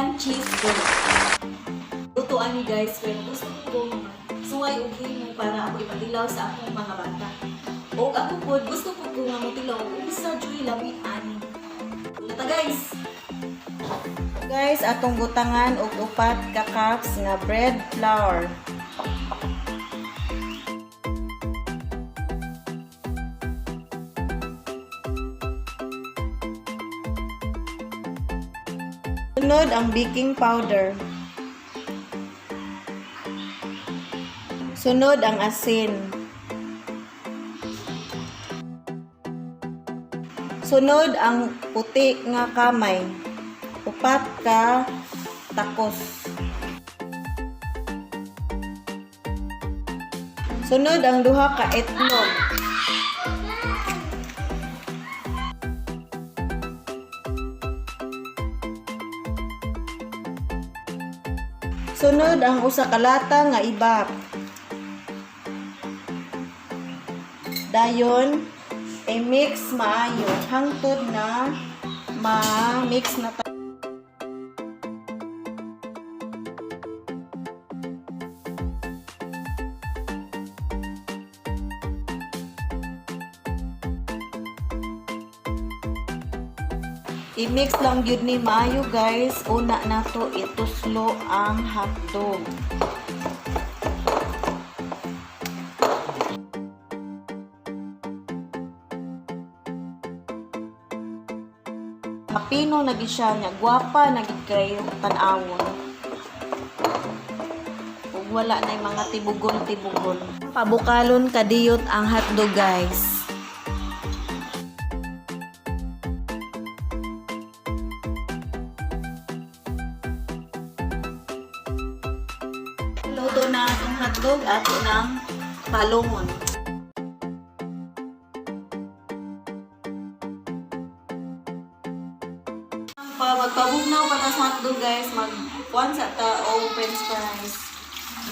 Korean cheese dough. Lutuan ni guys, pero gusto ko suway o himo para ako ipatilaw sa akong mga bata. O ako po, gusto ko nga matilaw, isa joy labian. Ito guys! Guys, atong gutangan og upat ka cups nga bread flour. Sunod ang baking powder. Sunod ang asin. Sunod ang puti nga kamay. Upat ka takos. Sunod ang duha ka itlog. Sunod ang usa ka lata nga ibap. Dayon i-mix maayo hangtod na ma-mix na i-mix lang yun ni maayo guys. Una na to ituslo ang hotdog. Mapino na gid siya nya, gwapa na gid kayo tan-awon. Ug wala na mga tibugol-tibugol. Pabukalon kadiyot ang hotdog guys. Luto na ang hotdog at unang palungon. Magpabugnaw para sa hotdog guys, mag-kuhan sa ta o french fries.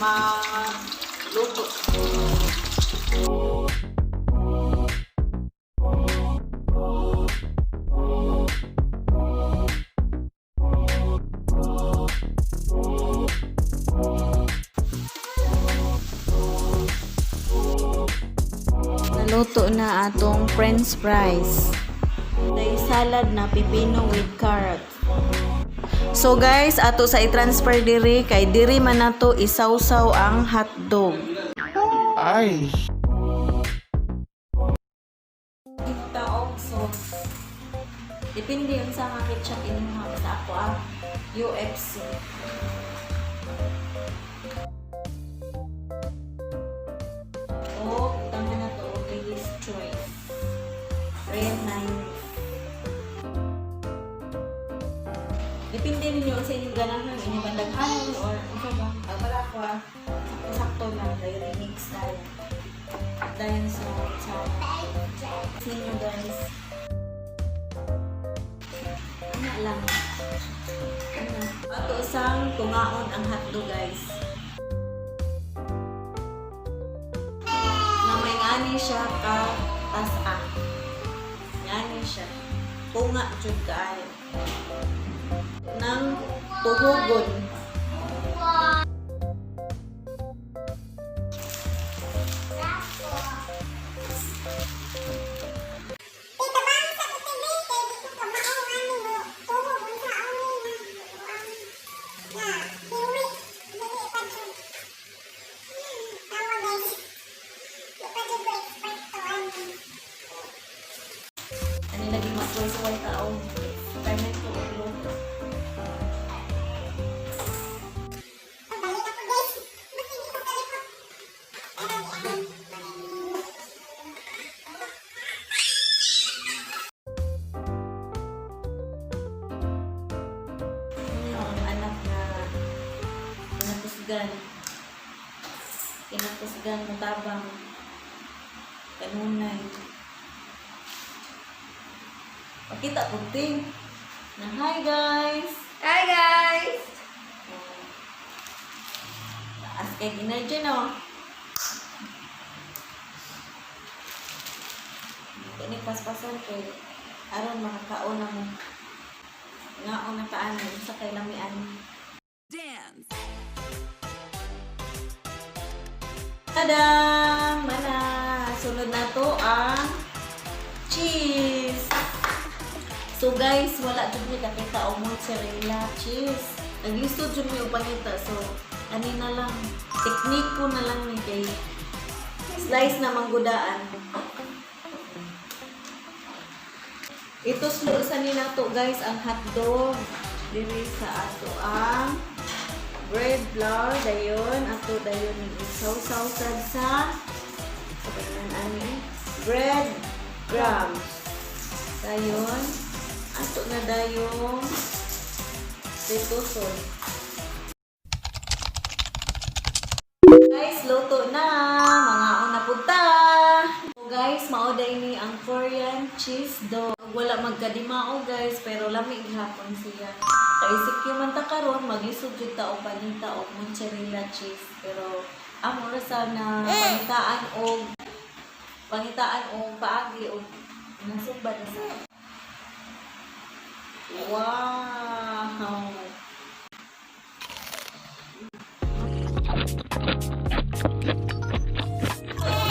Magluto. Naluto na atong french fries. Tay salad na pipino with carrot. So guys, ato sa i-transfer diri kay diri man nato isawsaw ang hotdog. Ay. Taog sauce. Depende yun sa mga ketchup inuha sa ako UFC. O, tama na to. Lady's choice. Red 9. Depende ninyo sa inyong ganahan, inyong bandaghanon or ano ba? Para ko sakto lang dahil mix tayo. Dahil sa ninyo guys. Ano lang. Ano? Ato isang tungaon ang hotdog guys. Na may ngani siya ka tas-a. Ngani siya. Tunga jud kaayo. Ng tuhugon. Ano lagi magsuway tao? Permit ko ulo. Kinakusgan, matabang, kanunay. Pakita ko ting. Na hi guys! Hi guys! Taas kay energy no? Ini pas-pasan kay aron makakaon na mo. Nga o nakaanin sa kay lamian. Tadang! Mana! Sunod na to ang cheese. So guys, wala dyan may kakita o mozzarella cheese. Naglisod dyan may upangita. So, ano na lang. Teknik ko na lang ni kay slice na manggudaan. Ito sluusan nila to guys ang hotdog. Diri sa ato ang bread flour dayon ato dayon isaw-saw sa sabayan ani bread crumbs. Dayon ato na dayon sitoson. Guys, luto na mga una punta. So guys, maoday ni ang Korean cheese dog. Wala magkadimao guys, pero lamig hapon siya. Kaisip man ta karon maglisod jud ta og panita og mozzarella cheese. Pero amo ra sana pangitaan og paagi og nasubad na sa. Wow.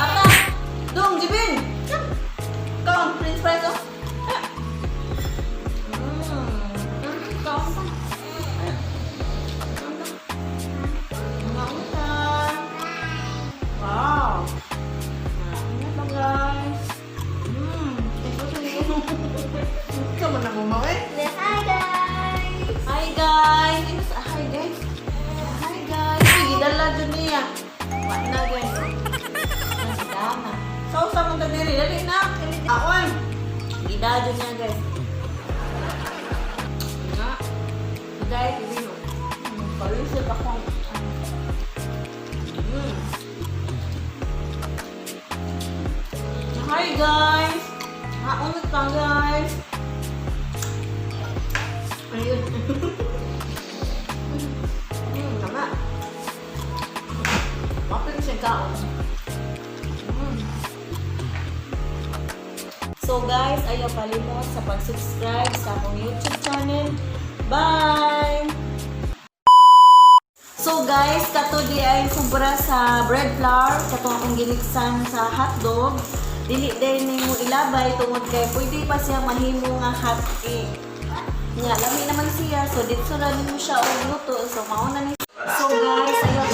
Ata, dong Jibin. Kaon french fries oh. Wow. Ano ba guys? Ikaw man ang umawi? Hi guys! Hi guys! Hi guys! Hi guys! Gidala dyan niya. What na guys? Gidala. Sausa mo ta diri, dali na. Aon. Gidala dyan niya guys. Nga. Guys, hindi mo. Palisip akong Hi guys! Haunod ka guys! Ayun. Tama. Mapin siya kaon. So guys, ayaw kalimot sa pag-subscribe sa akong YouTube channel. Bye! So guys, kato di ay sobra sa bread flour, kato akong giniksan sa hotdog. Dili din nimo ilabay tungod kay pwede pa siya mahimo nga hot cake. Nga lami naman siya, so dito ra nimo siya og luto. So mao na ni. So guys, ayaw